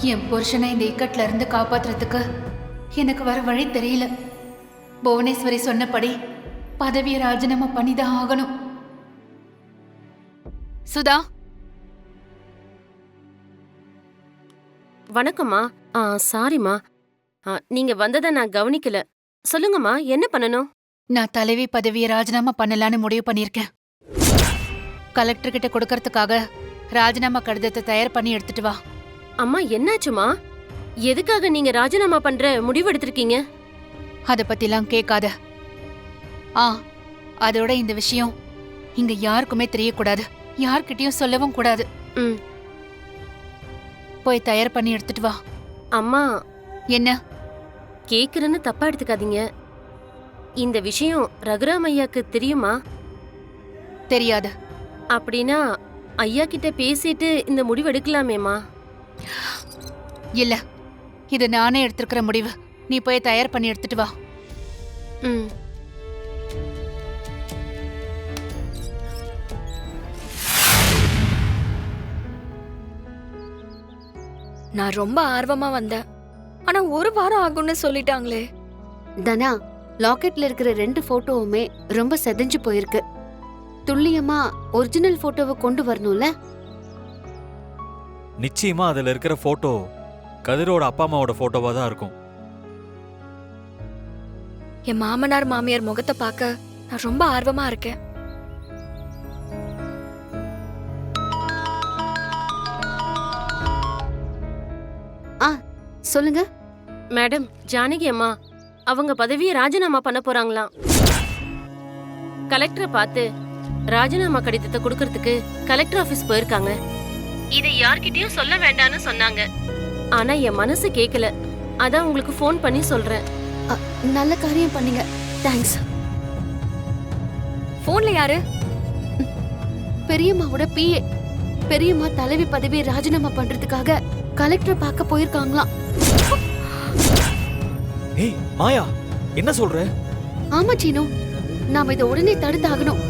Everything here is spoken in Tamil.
என் புருஷனை இந்த இக்கட்ல இருந்து காப்பாத்துறதுக்கு எனக்கு வர வழி தெரியல. புவனேஸ்வரி சொன்னபடி பதவியை ராஜினாமா பண்ணிதான் ஆகணும். சுதா, வணக்கம்மா. சாரிம்மா, நீங்க வந்ததை நான் கவனிக்கல. சொல்லுங்கம்மா, என்ன பண்ணணும்? நான் தலைவி பதவியை ராஜினாமா பண்ணலான்னு முடிவு பண்ணியிருக்கேன். கலெக்டர் கிட்ட கொடுக்கறதுக்காக ராஜினாமா கடிதத்தை தயார் பண்ணி எடுத்துட்டு வா. அம்மா, என்னாச்சுமா? எதுக்காக நீங்க ராஜினாமா பண்ற முடிவு எடுத்திருக்கீங்க? அத பத்திலாம் கேட்காத. அதோட இந்த விஷயம் இங்க யாருக்குமே தெரியக்கூடாது, யார்கிட்டயும் சொல்லவும் கூடாது. போய் தயார் பண்ணி எடுத்துட்டு வா. அம்மா, என்ன கேக்குறேன்னு தப்பா எடுத்துக்காதீங்க. இந்த விஷயம் ரகுராம் ஐயாக்கு தெரியுமா? தெரியாது. அப்படின்னா ஐயா கிட்ட பேசிட்டு இந்த முடிவு எடுக்கலாமேம்மா? இல்ல, இது நானே எடுத்திருக்கிற முடிவு. நீ போய் தயார் பண்ணி எடுத்துட்டு வா. நான் ரொம்ப ஆர்வமா வந்தேன், ஆனா ஒரு வாரம் ஆகும்னு சொல்லிட்டாங்களே. தனா, லாக்கெட்ல இருக்கிற 2 போட்டோவுமே ரொம்ப செதஞ்சு போயிருக்கு. துல்லியமா ஒரிஜினல் போட்டோவை கொண்டு வரணும்ல? நிச்சயமா அதுல இருக்கிற போட்டோ கதிரோட அப்பா அம்மாவோட போட்டோவா தான் இருக்கும். என் மாமனார் மாமியார் முகத்தை பார்க்க நான் ரொம்ப ஆர்வமா இருக்கேன். சொல்லுங்க மேடம். ஜானகி அம்மா அவங்க பதவியை ராஜினாமா பண்ண போறாங்களாம். கலெக்டரை பார்த்து ராஜினாமா கடிதத்தை கொடுக்கறதுக்கு கலெக்டர் ஆபீஸ் போயிருக்காங்க. இதை யார்கிட்டயும் சொல்ல வேண்டாம்னு சொன்னாங்க. ஆனா என் மனசு கேட்கல. அதான் உங்களுக்கு ஃபோன் பண்ணி சொல்றேன். நல்ல காரியம் பண்ணீங்க, தேங்க்ஸ். போன்ல யாரு? பெரியம்மாவோட பிஏ. பெரியம்மா தலைவி பதவியை ராஜினாமா பண்றதுக்காக கலெக்டர் பார்க்க போயிருக்காங்களாம். ஏய் மாயா, என்ன சொல்ற? ஆமா சீனு, நாம இதை உடனே தடுத்தாகணும்.